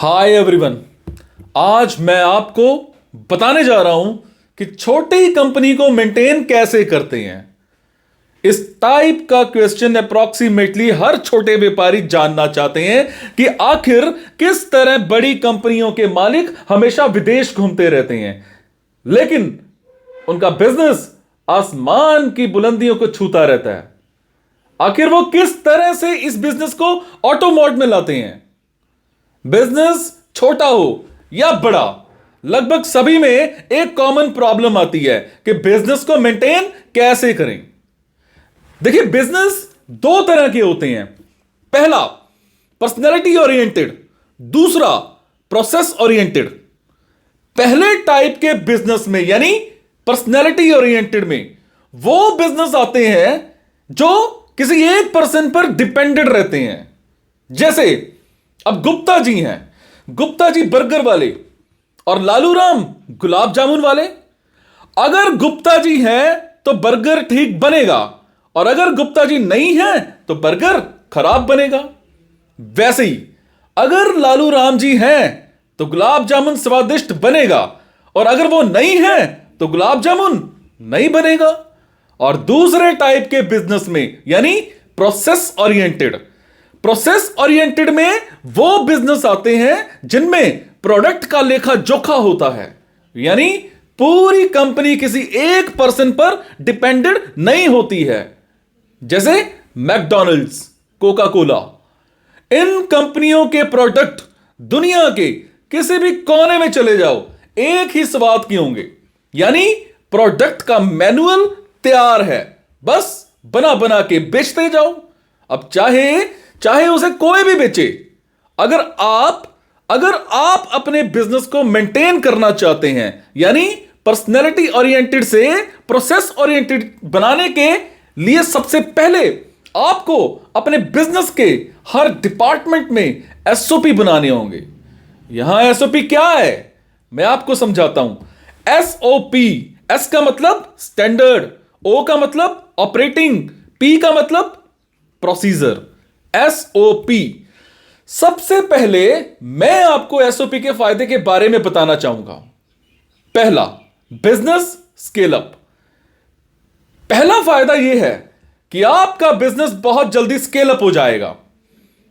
Hi everyone. आज मैं आपको बताने जा रहा हूं कि छोटी कंपनी को मेंटेन कैसे करते हैं। इस टाइप का क्वेश्चन अप्रॉक्सीमेटली हर छोटे व्यापारी जानना चाहते हैं कि आखिर किस तरह बड़ी कंपनियों के मालिक हमेशा विदेश घूमते रहते हैं, लेकिन उनका बिजनेस आसमान की बुलंदियों को छूता रहता है। आखिर वो किस तरह से इस बिजनेस को ऑटो मोड में लाते हैं। बिजनेस छोटा हो या बड़ा, लगभग सभी में एक कॉमन प्रॉब्लम आती है कि बिजनेस को मेंटेन कैसे करें। देखिए, बिजनेस दो तरह के होते हैं। पहला पर्सनैलिटी ओरिएंटेड, दूसरा प्रोसेस ओरिएंटेड। पहले टाइप के बिजनेस में यानी पर्सनैलिटी ओरिएंटेड में वो बिजनेस आते हैं जो किसी एक पर्सन पर डिपेंडेंट रहते हैं। जैसे अब गुप्ता जी हैं, गुप्ता जी बर्गर वाले और लालू राम गुलाब जामुन वाले। अगर गुप्ता जी हैं तो बर्गर ठीक बनेगा, और अगर गुप्ता जी नहीं हैं तो बर्गर खराब बनेगा। वैसे ही अगर लालू राम जी हैं तो गुलाब जामुन स्वादिष्ट बनेगा, और अगर वो नहीं है तो गुलाब जामुन नहीं बनेगा। और दूसरे टाइप के बिजनेस में यानी प्रोसेस ओरिएंटेड, प्रोसेस ओरिएंटेड में वो बिजनेस आते हैं जिनमें प्रोडक्ट का लेखा जोखा होता है, यानी पूरी कंपनी किसी एक पर्सन पर डिपेंडेंट नहीं होती है। जैसे मैकडॉनल्ड्स, कोका कोला। इन कंपनियों के प्रोडक्ट दुनिया के किसी भी कोने में चले जाओ एक ही स्वाद के होंगे, यानी प्रोडक्ट का मैनुअल तैयार है, बस बना बना के बेचते जाओ। अब चाहे उसे कोई भी बेचे। अगर आप अपने बिजनेस को मेंटेन करना चाहते हैं, यानी पर्सनैलिटी ओरिएंटेड से प्रोसेस ओरिएंटेड बनाने के लिए, सबसे पहले आपको अपने बिजनेस के हर डिपार्टमेंट में एसओपी बनाने होंगे। यहां एसओपी क्या है मैं आपको समझाता हूं। एसओपी, एस का मतलब स्टैंडर्ड, ओ का मतलब ऑपरेटिंग, पी का मतलब प्रोसीजर। एसओपी। सबसे पहले मैं आपको एसओपी के फायदे के बारे में बताना चाहूंगा। पहला, बिजनेस स्केल अप। पहला फायदा यह है कि आपका बिजनेस बहुत जल्दी स्केल अप हो जाएगा।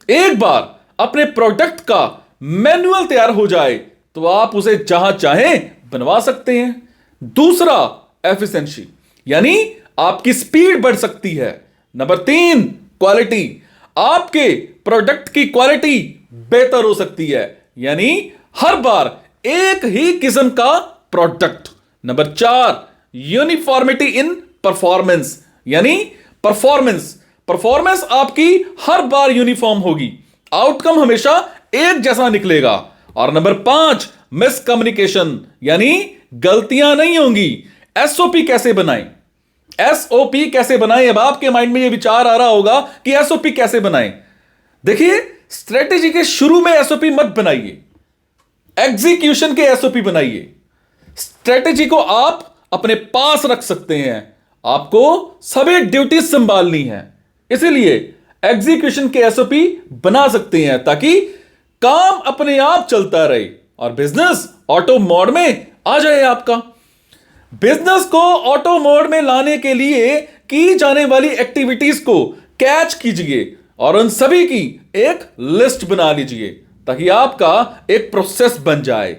एक बार अपने प्रोडक्ट का मैनुअल तैयार हो जाए तो आप उसे जहां चाहें बनवा सकते हैं। दूसरा, एफिशिएंसी, यानी आपकी स्पीड बढ़ सकती है। Number 3, quality. आपके प्रोडक्ट की क्वालिटी बेहतर हो सकती है, यानी हर बार एक ही किस्म का प्रोडक्ट। नंबर 4, यूनिफॉर्मिटी इन परफॉर्मेंस, यानी परफॉर्मेंस आपकी हर बार यूनिफॉर्म होगी, आउटकम हमेशा एक जैसा निकलेगा। और नंबर 5, मिसकम्युनिकेशन, यानी गलतियां नहीं होंगी। एसओपी कैसे बनाएं? एसओपी कैसे बनाएं? अब आपके माइंड में यह विचार आ रहा होगा कि एसओपी कैसे बनाएं। देखिए, स्ट्रेटेजी के शुरू में एसओपी मत बनाइए, एग्जीक्यूशन के एसओपी बनाइए। स्ट्रेटेजी को आप अपने पास रख सकते हैं, आपको सभी ड्यूटी संभालनी है, इसीलिए एग्जीक्यूशन के एसओपी बना सकते हैं ताकि काम अपने आप चलता रहे और बिजनेस ऑटो मोड में आ जाए आपका। बिजनेस को ऑटो मोड में लाने के लिए की जाने वाली एक्टिविटीज को कैच कीजिए और उन सभी की एक लिस्ट बना लीजिए ताकि आपका एक प्रोसेस बन जाए।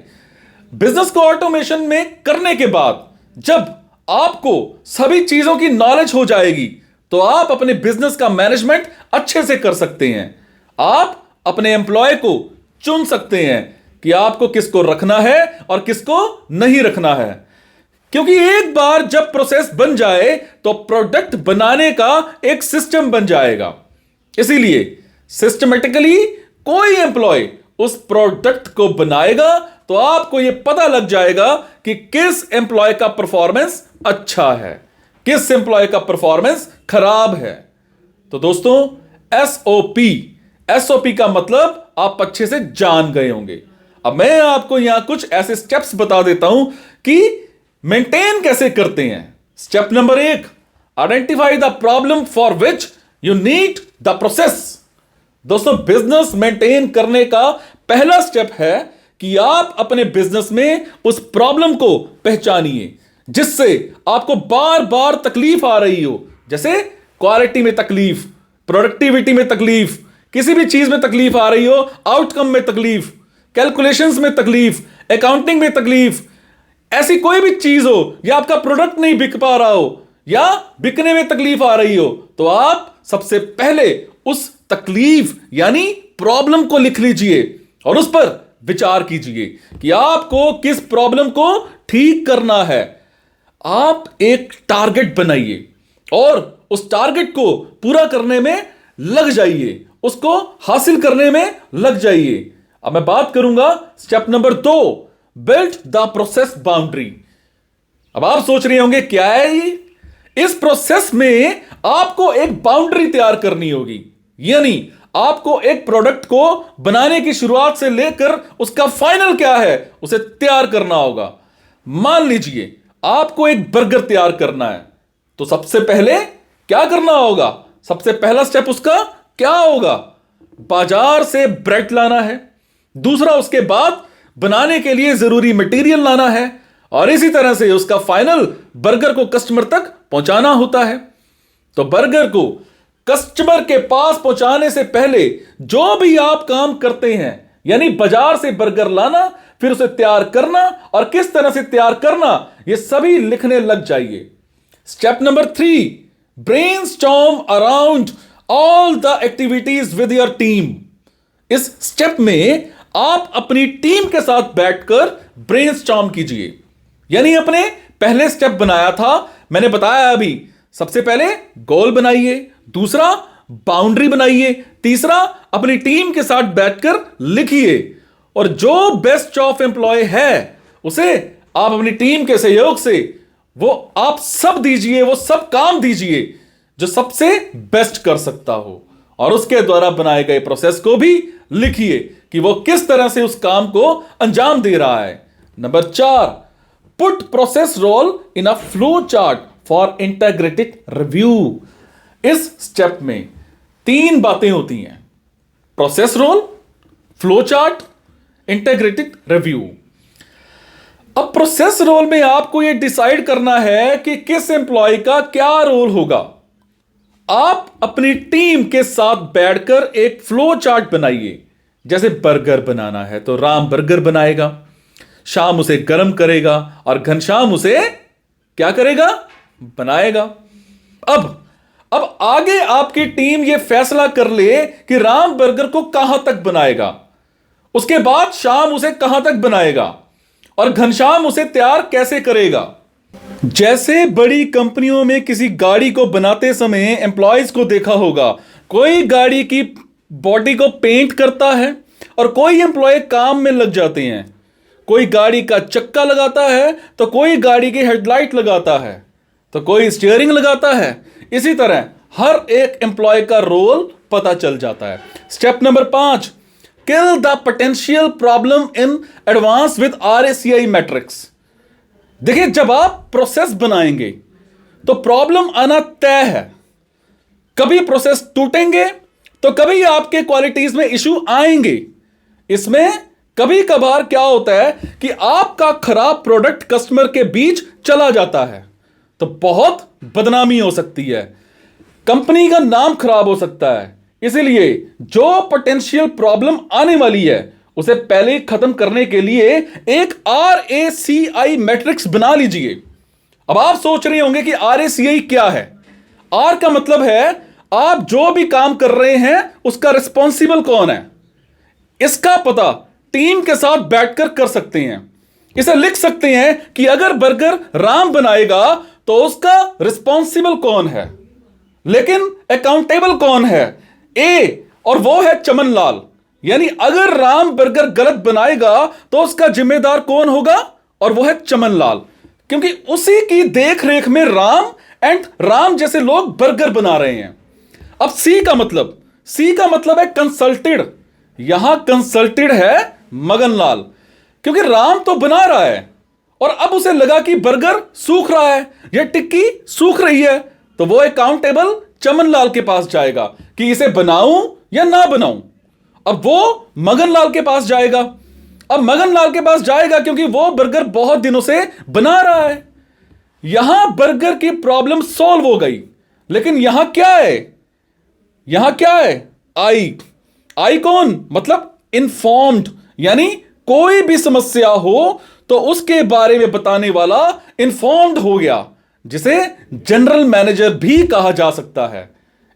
बिजनेस को ऑटोमेशन में करने के बाद जब आपको सभी चीजों की नॉलेज हो जाएगी तो आप अपने बिजनेस का मैनेजमेंट अच्छे से कर सकते हैं। आप अपने एम्प्लॉय को चुन सकते हैं कि आपको किसको रखना है और किसको नहीं रखना है, क्योंकि एक बार जब प्रोसेस बन जाए तो प्रोडक्ट बनाने का एक सिस्टम बन जाएगा। इसीलिए सिस्टमेटिकली कोई एम्प्लॉय उस प्रोडक्ट को बनाएगा तो आपको यह पता लग जाएगा कि किस एम्प्लॉय का परफॉर्मेंस अच्छा है, किस एम्प्लॉय का परफॉर्मेंस खराब है। तो दोस्तों, एसओपी का मतलब आप अच्छे से जान गए होंगे। अब मैं आपको यहां कुछ ऐसे स्टेप्स बता देता हूं कि मेंटेन कैसे करते हैं। Step number 1, identify the problem for which you need the process. दोस्तों, बिजनेस मेंटेन करने का पहला स्टेप है कि आप अपने बिजनेस में उस प्रॉब्लम को पहचानिए जिससे आपको बार बार तकलीफ आ रही हो। जैसे क्वालिटी में तकलीफ, प्रोडक्टिविटी में तकलीफ, किसी भी चीज में तकलीफ आ रही हो, आउटकम में तकलीफ, कैलकुलेशंस में तकलीफ, अकाउंटिंग में तकलीफ, ऐसी कोई भी चीज हो, या आपका प्रोडक्ट नहीं बिक पा रहा हो या बिकने में तकलीफ आ रही हो, तो आप सबसे पहले उस तकलीफ यानी प्रॉब्लम को लिख लीजिए और उस पर विचार कीजिए कि आपको किस प्रॉब्लम को ठीक करना है। आप एक टारगेट बनाइए और उस टारगेट को पूरा करने में लग जाइए, उसको हासिल करने में लग जाइए। अब मैं बात करूंगा step number 2, build the process boundary. अब आप सोच रहे होंगे क्या है ये? इस प्रोसेस में आपको एक बाउंड्री तैयार करनी होगी, यानी आपको एक प्रोडक्ट को बनाने की शुरुआत से लेकर उसका फाइनल क्या है उसे तैयार करना होगा। मान लीजिए आपको एक बर्गर तैयार करना है, तो सबसे पहले क्या करना होगा? सबसे पहला स्टेप उसका क्या होगा? बाजार से ब्रेड लाना है। दूसरा, उसके बाद बनाने के लिए जरूरी मटेरियल लाना है और इसी तरह से उसका फाइनल बर्गर को कस्टमर तक पहुंचाना होता है। तो बर्गर को कस्टमर के पास पहुंचाने से पहले जो भी आप काम करते हैं, यानी बाजार से बर्गर लाना, फिर उसे तैयार करना और किस तरह से तैयार करना, यह सभी लिखने लग जाइए। Step number 3, brainstorm around all the activities with your team. इस स्टेप में आप अपनी टीम के साथ बैठकर ब्रेनस्टॉर्म कीजिए, यानी अपने पहले स्टेप बनाया था, मैंने बताया अभी। सबसे पहले गोल बनाइए, दूसरा बाउंड्री बनाइए, तीसरा अपनी टीम के साथ बैठकर लिखिए और जो बेस्ट ऑफ एम्प्लॉय है उसे आप अपनी टीम के सहयोग से वो आप सब दीजिए, वो सब काम दीजिए जो सबसे बेस्ट कर सकता हो और उसके द्वारा बनाए गए प्रोसेस को भी लिखिए कि वो किस तरह से उस काम को अंजाम दे रहा है। Number 4, put process role in a flow chart for integrated review. इस स्टेप में 3 बातें होती हैं: process role, flow chart, integrated review. अब प्रोसेस रोल में आपको यह डिसाइड करना है कि किस एम्प्लॉय का क्या रोल होगा। आप अपनी टीम के साथ बैठकर एक फ्लो चार्ट बनाइए। जैसे बर्गर बनाना है तो राम बर्गर बनाएगा, शाम उसे गर्म करेगा और घनश्याम उसे क्या करेगा? बनाएगा। अब आगे आपकी टीम यह फैसला कर ले कि राम बर्गर को कहां तक बनाएगा, उसके बाद शाम उसे कहां तक बनाएगा और घनश्याम उसे तैयार कैसे करेगा। जैसे बड़ी कंपनियों में किसी गाड़ी को बनाते समय एम्प्लॉयज को देखा होगा, कोई गाड़ी की बॉडी को पेंट करता है और कोई एम्प्लॉय काम में लग जाते हैं। कोई गाड़ी का चक्का लगाता है तो कोई गाड़ी की हेडलाइट लगाता है तो कोई स्टीयरिंग लगाता है। इसी तरह हर एक एम्प्लॉय का रोल पता चल जाता है। Step number 5, kill the potential problem in advance with RACI matrix. देखिए, जब आप प्रोसेस बनाएंगे तो प्रॉब्लम आना तय है। कभी प्रोसेस टूटेंगे तो कभी आपके क्वालिटीज में इशू आएंगे। इसमें कभी कभार क्या होता है कि आपका खराब प्रोडक्ट कस्टमर के बीच चला जाता है तो बहुत बदनामी हो सकती है, कंपनी का नाम खराब हो सकता है। इसलिए जो पोटेंशियल प्रॉब्लम आने वाली है उसे पहले खत्म करने के लिए एक RACI मैट्रिक्स बना लीजिए। अब आप सोच रहे होंगे कि RACI क्या है? R का मतलब है आप जो भी काम कर रहे हैं उसका रिस्पॉन्सिबल कौन है। इसका पता टीम के साथ बैठकर कर सकते हैं। इसे लिख सकते हैं कि अगर बर्गर राम बनाएगा तो उसका रिस्पॉन्सिबल कौन है, लेकिन अकाउंटेबल कौन है? ए, और वो है चमन लाल। यानी अगर राम बर्गर गलत बनाएगा तो उसका जिम्मेदार कौन होगा? और वो है चमन लाल, क्योंकि उसी की देख रेख में राम जैसे लोग बर्गर बना रहे हैं। अब सी का मतलब है कंसल्टेड। यहां कंसल्टेड है मगन लाल, क्योंकि राम तो बना रहा है और अब उसे लगा कि बर्गर सूख रहा है या टिक्की सूख रही है, तो वो अकाउंटेबल चमन लाल के पास जाएगा कि इसे बनाऊं या ना बनाऊं। अब वो मगन लाल के पास जाएगा। अब मगन लाल के पास जाएगा क्योंकि वो बर्गर बहुत दिनों से बना रहा है। यहां बर्गर की प्रॉब्लम सॉल्व हो गई, लेकिन यहां क्या है? यहां क्या है? आई। आई कौन? मतलब इन्फॉर्म्ड, यानी कोई भी समस्या हो तो उसके बारे में बताने वाला इन्फॉर्म्ड हो गया, जिसे जनरल मैनेजर भी कहा जा सकता है।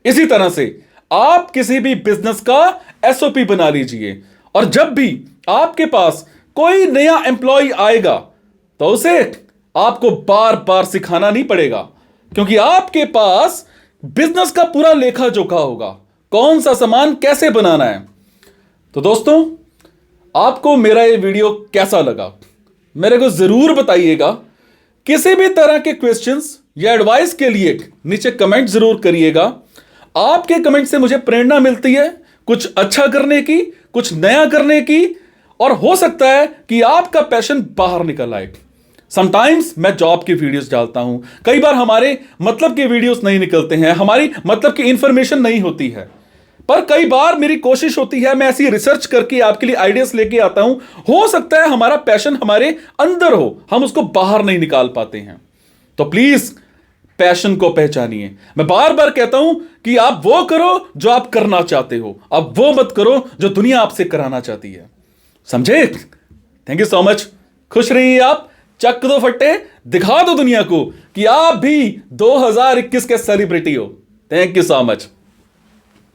इसी तरह से आप किसी भी बिजनेस का एसओपी बना लीजिए, और जब भी आपके पास कोई नया एम्प्लॉय आएगा तो उसे आपको बार बार सिखाना नहीं पड़ेगा, क्योंकि आपके पास बिजनेस का पूरा लेखा जोखा होगा, कौन सा सामान कैसे बनाना है। तो दोस्तों, आपको मेरा ये वीडियो कैसा लगा मेरे को जरूर बताइएगा। किसी भी तरह के क्वेश्चंस या एडवाइस के लिए नीचे कमेंट जरूर करिएगा। आपके कमेंट से मुझे प्रेरणा मिलती है कुछ अच्छा करने की, कुछ नया करने की, और हो सकता है कि आपका पैशन बाहर निकल आए। समटाइम्स मैं जॉब की वीडियोस डालता हूं, कई बार हमारे मतलब के वीडियोस नहीं निकलते हैं, हमारी मतलब की इंफॉर्मेशन नहीं होती है, पर कई बार मेरी कोशिश होती है, मैं ऐसी रिसर्च करके आपके लिए आइडियाज लेके आता हूं। हो सकता है हमारा पैशन हमारे अंदर हो, हम उसको बाहर नहीं निकाल पाते हैं। तो प्लीज पैशन को पहचानिए। मैं बार बार कहता हूं कि आप वो करो जो आप करना चाहते हो, आप वो मत करो जो दुनिया आपसे कराना चाहती है। समझे? Thank you so much. खुश रहिए आप। चक दो फट्टे, दिखा दो दुनिया को कि आप भी 2021 के सेलिब्रिटी हो। Thank you so much.